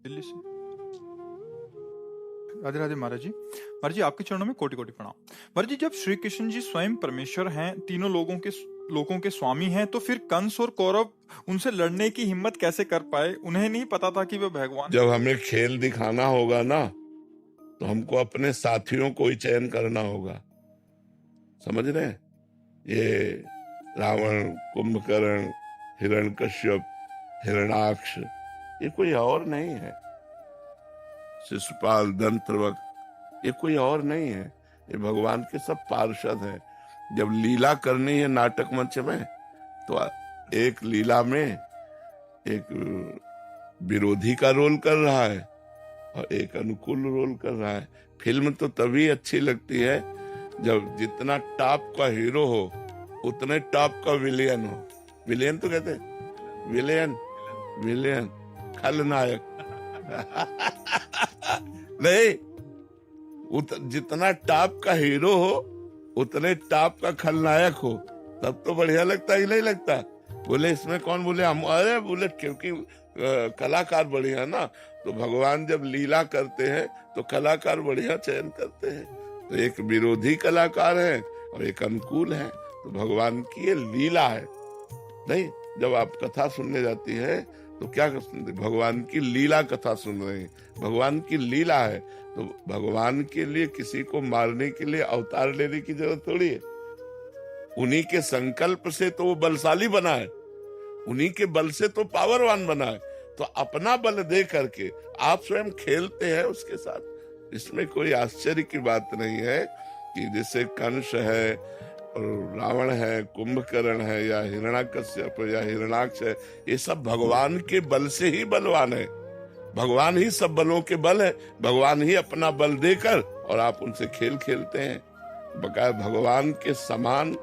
दिल्ली से। राधे राधे महाराज जी। महाराज जी, आपके चरणों में कोटि कोटि प्रणाम। महाराज जी, जब श्री कृष्ण जी स्वयं परमेश्वर हैं, तीनों लोगों के स्वामी हैं, तो फिर कंस और कौरव उनसे लड़ने की हिम्मत कैसे कर पाए? उन्हें नहीं पता था कि वे भगवान। जब हमें खेल दिखाना होगा ना, तो हमको अपने साथियों को ही चयन करना होगा। समझ रहे हैं? ये रावण, कुंभकर्ण, हिरण्यकश्यप, हिरणाक्ष, ये कोई और नहीं है। शिशुपाल, दंतवक्र, ये कोई और नहीं है। ये भगवान के सब पार्षद हैं। जब लीला करनी है नाटक मंच में, तो एक लीला में एक विरोधी का रोल कर रहा है और एक अनुकूल रोल कर रहा है। फिल्म तो तभी अच्छी लगती है जब जितना टॉप का हीरो हो उतने टॉप का विलेन हो। विलेन तो कहते हैं, विलेन खलनायक नहीं, जितना टॉप का हीरो हो उतने टॉप का खलनायक हो, तब तो बढ़िया लगता ही नहीं लगता। बोले इसमें कौन? बोले हम। अरे बोले क्योंकि कलाकार बढ़िया ना, तो भगवान जब लीला करते हैं तो कलाकार बढ़िया चयन करते हैं। तो एक विरोधी कलाकार है और एक अनुकूल है, तो भगवान की ये लीला है। नहीं, जब आप कथा सुनने जाती है तो क्या सुनते? भगवान की लीला कथा सुन रहे हैं। भगवान की लीला है, तो भगवान के लिए किसी को मारने के लिए अवतार लेने की जरूरत थोड़ी है। उन्हीं के संकल्प से तो वो बलशाली बना है, उन्हीं के बल से तो पावरवान बना है। तो अपना बल दे करके आप स्वयं खेलते हैं उसके साथ। इसमें कोई आश्चर्य की बात नहीं है कि जैसे कंस है और रावण है, कुंभकर्ण है, या हिरण्याकश्यप या हिरणाक्ष है, ये सब भगवान के बल से ही बलवान है। भगवान ही सब बलों के बल है। भगवान ही अपना बल देकर और आप उनसे खेल खेलते हैं। बकाया भगवान के समान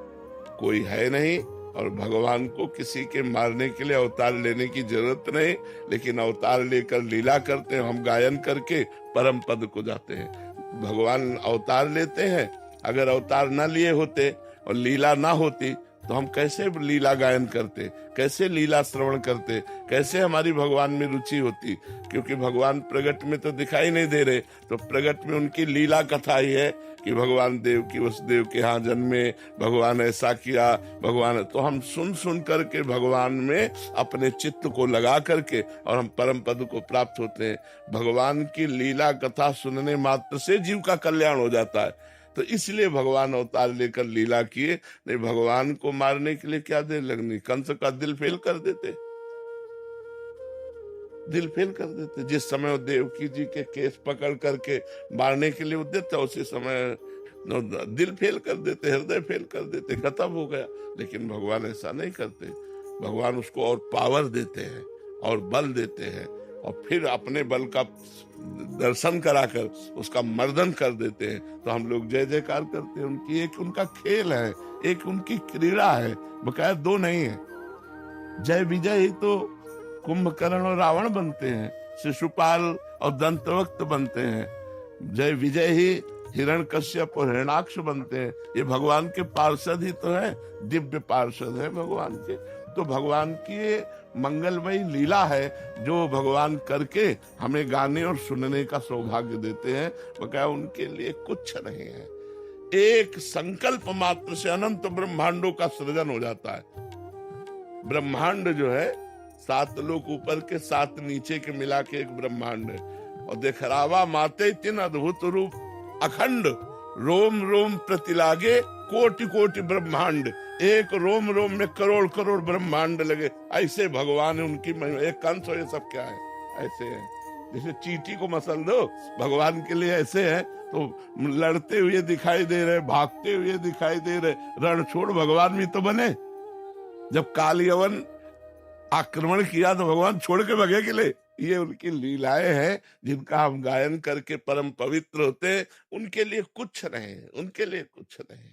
कोई है नहीं, और भगवान को किसी के मारने के लिए अवतार लेने की जरूरत नहीं। लेकिन अवतार लेकर लीला करते हैं, हम गायन करके परम पद को जाते हैं। भगवान अवतार लेते हैं। अगर अवतार न लिए होते और लीला ना होती तो हम कैसे लीला गायन करते, कैसे लीला श्रवण करते, कैसे हमारी भगवान में रुचि होती? क्योंकि भगवान प्रगट में तो दिखाई नहीं दे रहे, तो प्रगट में उनकी लीला कथा ही है कि भगवान देव की वसुदेव के यहाँ जन्मे, भगवान ऐसा किया, भगवान। तो हम सुन सुन करके भगवान में अपने चित्त को लगा करके और हम परम पद को प्राप्त होते हैं। भगवान की लीला कथा सुनने मात्र से जीव का कल्याण हो जाता है। तो इसलिए भगवान अवतार लेकर लीला किए। नहीं, भगवान को मारने के लिए क्या देर लगनी? कंस का दिल फेल कर देते, दिल फेल कर देते। जिस समय देवकी जी के केस पकड़ करके मारने के लिए उद्यत था, उसी समय दिल फेल कर देते, हृदय फेल कर देते, खत्म हो गया। लेकिन भगवान ऐसा नहीं करते। भगवान उसको और पावर देते हैं और बल देते हैं, और फिर अपने बल का दर्शन कराकर उसका मर्दन कर देते हैं। तो हम लोग जय जयकार करते हैं उनकी। एक उनका खेल है, एक उनकी क्रीड़ा है, बकाया दो नहीं है। जय विजय ही तो कुंभकर्ण और रावण बनते हैं, शिशुपाल और दंतवक्र बनते हैं। जय विजय ही हिरण्यकश्यप और हिरणाक्ष बनते हैं। ये भगवान के पार्षद ही तो है, दिव्य पार्षद है भगवान के। तो भगवान की मंगलमयी लीला है जो भगवान करके हमें गाने और सुनने का सौभाग्य देते हैं। बकाया उनके लिए कुछ नहीं है। एक संकल्प मात्र से अनंत ब्रह्मांडों का सृजन हो जाता है। ब्रह्मांड जो है 7 लोक ऊपर के 7 नीचे के मिला के एक ब्रह्मांड है। और देखरावा माते तीन अद्भुत रूप अखंड, रोम रोम प्रतिलागे कोटि कोटि ब्रह्मांड। एक रोम रोम में करोड़ करोड़ ब्रह्मांड लगे। ऐसे भगवान उनकी एक कंस हो, ये सब क्या है? ऐसे है जैसे चींटी को मसल दो, भगवान के लिए ऐसे है। तो लड़ते हुए दिखाई दे रहे, भागते हुए दिखाई दे रहे, रण छोड़ भगवान भी तो बने। जब काल यवन आक्रमण किया तो भगवान छोड़ के भगे के लिए। ये उनकी लीलाएं हैं जिनका हम गायन करके परम पवित्र होते हैं। उनके लिए कुछ नहीं, उनके लिए कुछ नहीं।